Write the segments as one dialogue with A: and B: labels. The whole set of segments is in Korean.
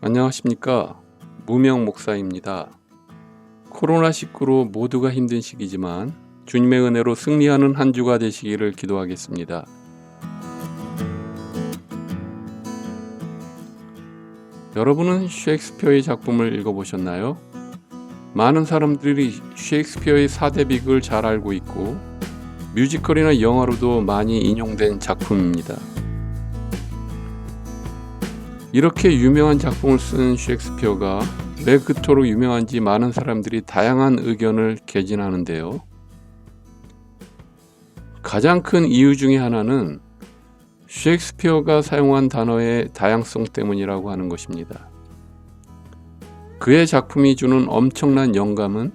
A: 안녕하십니까. 무명 목사입니다. 코로나19로 모두가 힘든 시기지만 주님의 은혜로 승리하는 한 주가 되시기를 기도하겠습니다. 여러분은 셰익스피어의 작품을 읽어보셨나요? 많은 사람들이 셰익스피어의 4대 비극을 잘 알고 있고 뮤지컬이나 영화로도 많이 인용된 작품입니다. 이렇게 유명한 작품을 쓴 셰익스피어가 왜 그토록 유명한지 많은 사람들이 다양한 의견을 개진하는데요. 가장 큰 이유 중에 하나는 셰익스피어가 사용한 단어의 다양성 때문이라고 하는 것입니다. 그의 작품이 주는 엄청난 영감은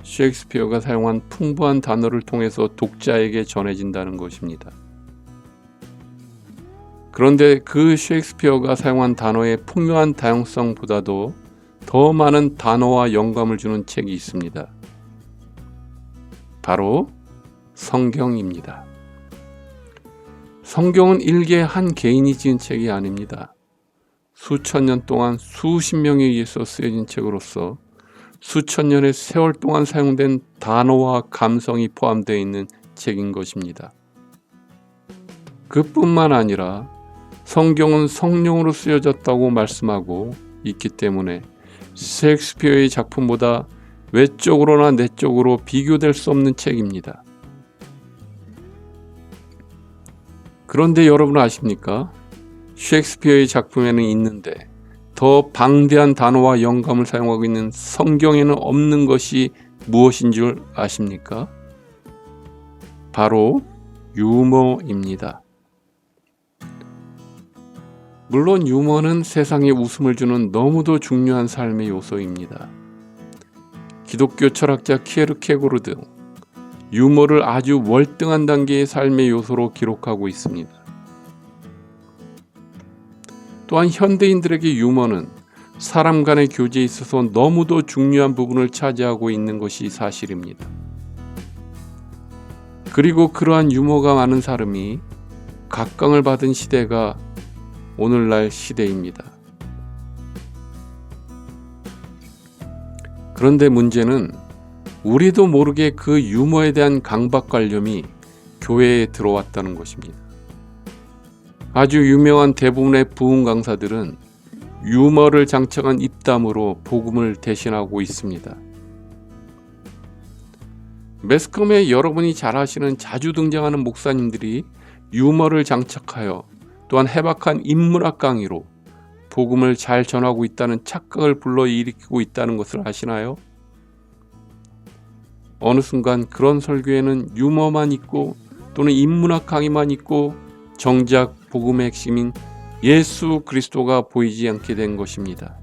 A: 셰익스피어가 사용한 풍부한 단어를 통해서 독자에게 전해진다는 것입니다. 그런데 그 셰익스피어가 사용한 단어의 풍요한 다양성보다도 더 많은 단어와 영감을 주는 책이 있습니다. 바로 성경입니다. 성경은 일개 한 개인이 지은 책이 아닙니다. 수천 년 동안 수십 명에 의해서 쓰여진 책으로서 수천 년의 세월 동안 사용된 단어와 감성이 포함되어 있는 책인 것입니다. 그뿐만 아니라 성경은 성령으로 쓰여졌다고 말씀하고 있기 때문에 셰익스피어의 작품보다 외적으로나 내적으로 비교될 수 없는 책입니다. 그런데 여러분 아십니까? 셰익스피어의 작품에는 있는데 더 방대한 단어와 영감을 사용하고 있는 성경에는 없는 것이 무엇인 줄 아십니까? 바로 유머입니다. 물론 유머는 세상에 웃음을 주는 너무도 중요한 삶의 요소입니다. 기독교 철학자 키에르케고르 등 유머를 아주 월등한 단계의 삶의 요소로 기록하고 있습니다. 또한 현대인들에게 유머는 사람 간의 교제에 있어서 너무도 중요한 부분을 차지하고 있는 것이 사실입니다. 그리고 그러한 유머가 많은 사람이 각광을 받은 시대가 오늘날 시대입니다. 그런데 문제는 우리도 모르게 그 유머에 대한 강박관념이 교회에 들어왔다는 것입니다. 아주 유명한 대부분의 부흥 강사들은 유머를 장착한 입담으로 복음을 대신하고 있습니다. 매스컴에 여러분이 잘 아시는 자주 등장하는 목사님들이 유머를 장착하여 또한 해박한 인문학 강의로 복음을 잘 전하고 있다는 착각을 불러일으키고 있다는 것을 아시나요? 어느 순간 그런 설교에는 유머만 있고 또는 인문학 강의만 있고 정작 복음의 핵심인 예수 그리스도가 보이지 않게 된 것입니다.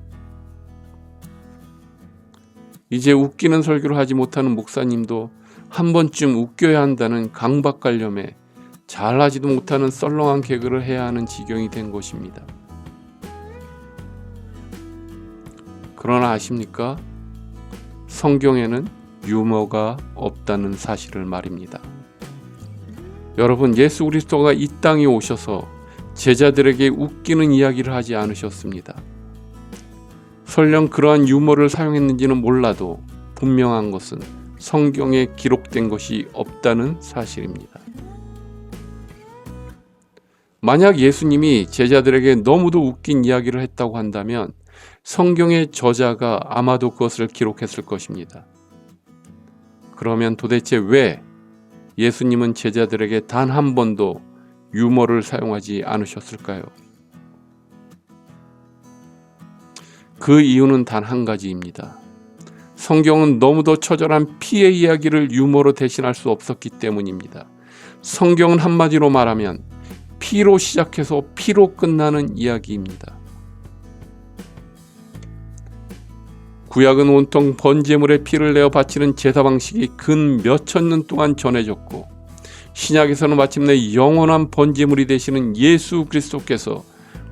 A: 이제 웃기는 설교를 하지 못하는 목사님도 한 번쯤 웃겨야 한다는 강박관념에 잘하지도 못하는 썰렁한 개그를 해야 하는 지경이 된 것입니다. 그러나 아십니까? 성경에는 유머가 없다는 사실을 말입니다. 여러분, 예수 그리스도가 이 땅에 오셔서 제자들에게 웃기는 이야기를 하지 않으셨습니다. 설령 그러한 유머를 사용했는지는 몰라도 분명한 것은 성경에 기록된 것이 없다는 사실입니다. 만약 예수님이 제자들에게 너무도 웃긴 이야기를 했다고 한다면 성경의 저자가 아마도 그것을 기록했을 것입니다. 그러면 도대체 왜 예수님은 제자들에게 단 한 번도 유머를 사용하지 않으셨을까요? 그 이유는 단 한 가지입니다. 성경은 너무도 처절한 피의 이야기를 유머로 대신할 수 없었기 때문입니다. 성경은 한마디로 말하면 피로 시작해서 피로 끝나는 이야기입니다. 구약은 온통 번제물의 피를 내어 바치는 제사 방식이 근 몇천 년 동안 전해졌고 신약에서는 마침내 영원한 번제물이 되시는 예수 그리스도께서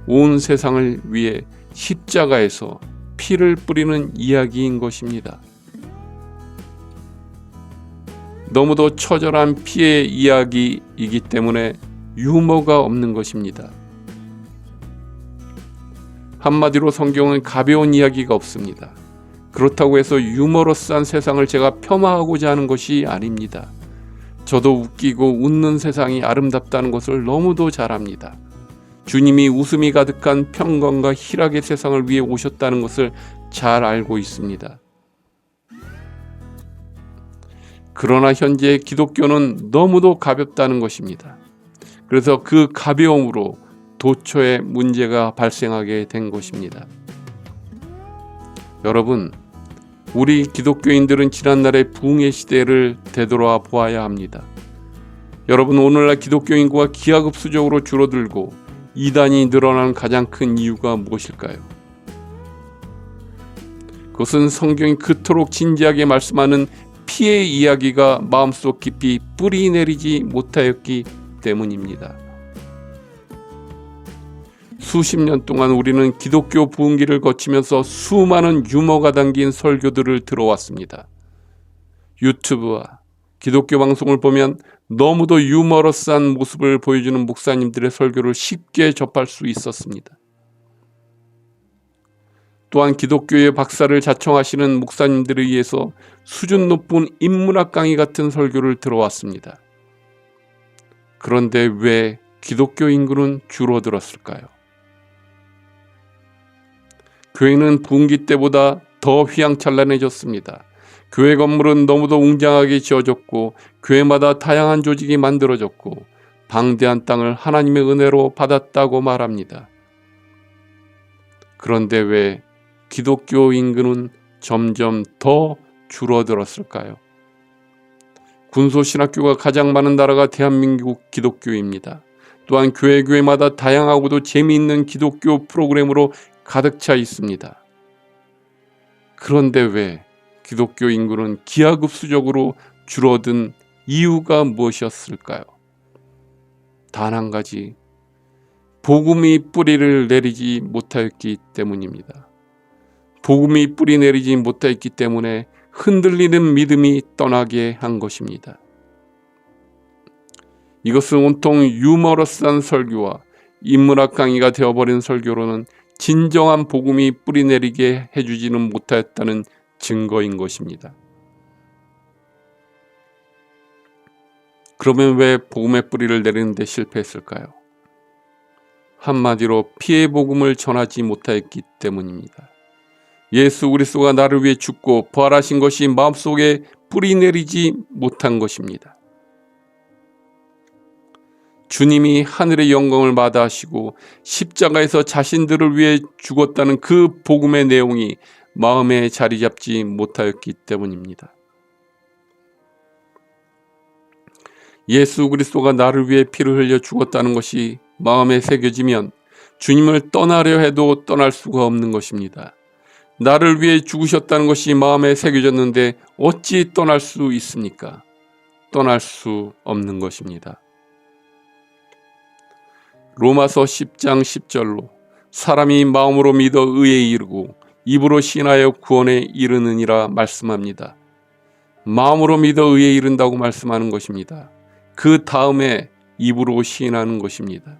A: 온 세상을 위해 십자가에서 피를 뿌리는 이야기인 것입니다. 너무도 처절한 피의 이야기이기 때문에 유머가 없는 것입니다. 한마디로 성경은 가벼운 이야기가 없습니다. 그렇다고 해서 유머러스한 세상을 제가 폄하하고자 하는 것이 아닙니다. 저도 웃기고 웃는 세상이 아름답다는 것을 너무도 잘 압니다. 주님이 웃음이 가득한 평강과 희락의 세상을 위해 오셨다는 것을 잘 알고 있습니다. 그러나 현재 기독교는 너무도 가볍다는 것입니다. 그래서 그 가벼움으로 도처에 문제가 발생하게 된 것입니다. 여러분, 우리 기독교인들은 지난날의 부흥의 시대를 되돌아 보아야 합니다. 여러분, 오늘날 기독교 인구가 기하급수적으로 줄어들고 이단이 늘어나는 가장 큰 이유가 무엇일까요? 그것은 성경이 그토록 진지하게 말씀하는 피해의 이야기가 마음속 깊이 뿌리 내리지 못하였기 때문입니다. 수십 년 동안 우리는 기독교 부흥기를 거치면서 수많은 유머가 담긴 설교들을 들어왔습니다. 유튜브와 기독교 방송을 보면 너무도 유머러스한 모습을 보여주는 목사님들의 설교를 쉽게 접할 수 있었습니다. 또한 기독교의 박사를 자청하시는 목사님들에 의해서 수준 높은 인문학 강의 같은 설교를 들어왔습니다. 그런데 왜 기독교 인구는 줄어들었을까요? 교회는 부흥기 때보다 더 휘황찬란해졌습니다. 교회 건물은 너무도 웅장하게 지어졌고 교회마다 다양한 조직이 만들어졌고 방대한 땅을 하나님의 은혜로 받았다고 말합니다. 그런데 왜 기독교 인구는 점점 더 줄어들었을까요? 군소신학교가 가장 많은 나라가 대한민국 기독교입니다. 또한 교회마다 다양하고도 재미있는 기독교 프로그램으로 가득 차 있습니다. 그런데 왜 기독교 인구는 기하급수적으로 줄어든 이유가 무엇이었을까요? 단 한 가지, 복음이 뿌리를 내리지 못하였기 때문입니다. 복음이 뿌리 내리지 못했기 때문에 흔들리는 믿음이 떠나게 한 것입니다. 이것은 온통 유머러스한 설교와 인문학 강의가 되어버린 설교로는 진정한 복음이 뿌리 내리게 해주지는 못하였다는 증거인 것입니다. 그러면 왜 복음의 뿌리를 내리는 데 실패했을까요? 한마디로 피해 복음을 전하지 못하였기 때문입니다. 예수 그리스도가 나를 위해 죽고 부활하신 것이 마음속에 뿌리 내리지 못한 것입니다. 주님이 하늘의 영광을 마다하시고 십자가에서 자신들을 위해 죽었다는 그 복음의 내용이 마음에 자리 잡지 못하였기 때문입니다. 예수 그리스도가 나를 위해 피를 흘려 죽었다는 것이 마음에 새겨지면 주님을 떠나려 해도 떠날 수가 없는 것입니다. 나를 위해 죽으셨다는 것이 마음에 새겨졌는데 어찌 떠날 수 있습니까? 떠날 수 없는 것입니다. 로마서 10장 10절로 사람이 마음으로 믿어 의에 이르고 입으로 신하여 구원에 이르느니라 말씀합니다. 마음으로 믿어 의에 이른다고 말씀하는 것입니다. 그 다음에 입으로 시인하는 것입니다.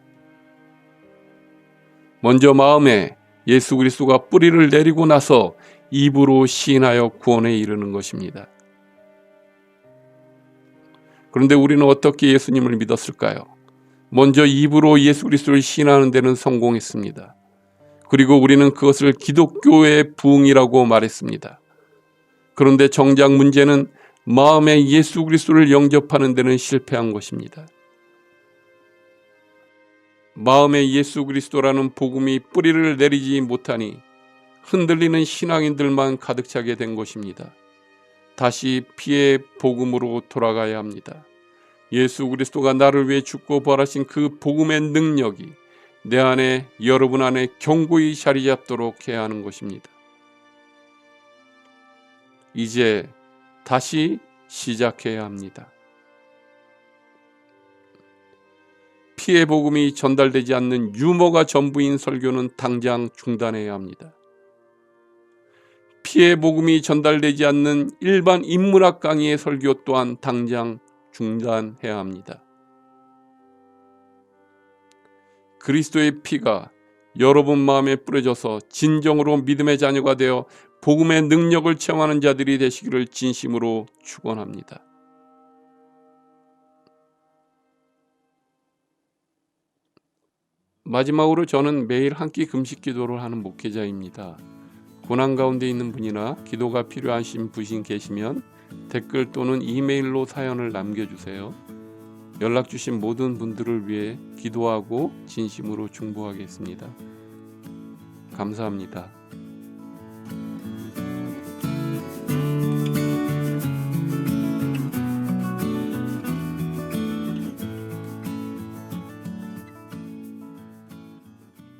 A: 먼저 마음에 예수 그리스도가 뿌리를 내리고 나서 입으로 시인하여 구원에 이르는 것입니다. 그런데 우리는 어떻게 예수님을 믿었을까요? 먼저 입으로 예수 그리스도를 시인하는 데는 성공했습니다. 그리고 우리는 그것을 기독교의 부흥이라고 말했습니다. 그런데 정작 문제는 마음에 예수 그리스도를 영접하는 데는 실패한 것입니다. 마음에 예수 그리스도라는 복음이 뿌리를 내리지 못하니 흔들리는 신앙인들만 가득 차게 된 것입니다. 다시 피의 복음으로 돌아가야 합니다. 예수 그리스도가 나를 위해 죽고 부활하신 그 복음의 능력이 내 안에, 여러분 안에 견고히 자리 잡도록 해야 하는 것입니다. 이제 다시 시작해야 합니다. 피의 복음이 전달되지 않는 유머가 전부인 설교는 당장 중단해야 합니다. 피의 복음이 전달되지 않는 일반 인문학 강의의 설교 또한 당장 중단해야 합니다. 그리스도의 피가 여러분 마음에 뿌려져서 진정으로 믿음의 자녀가 되어 복음의 능력을 체험하는 자들이 되시기를 진심으로 축원합니다. 마지막으로 저는 매일 한 끼 금식 기도를 하는 목회자입니다. 고난 가운데 있는 분이나 기도가 필요하신 분이 계시면 댓글 또는 이메일로 사연을 남겨주세요. 연락 주신 모든 분들을 위해 기도하고 진심으로 중보하겠습니다. 감사합니다.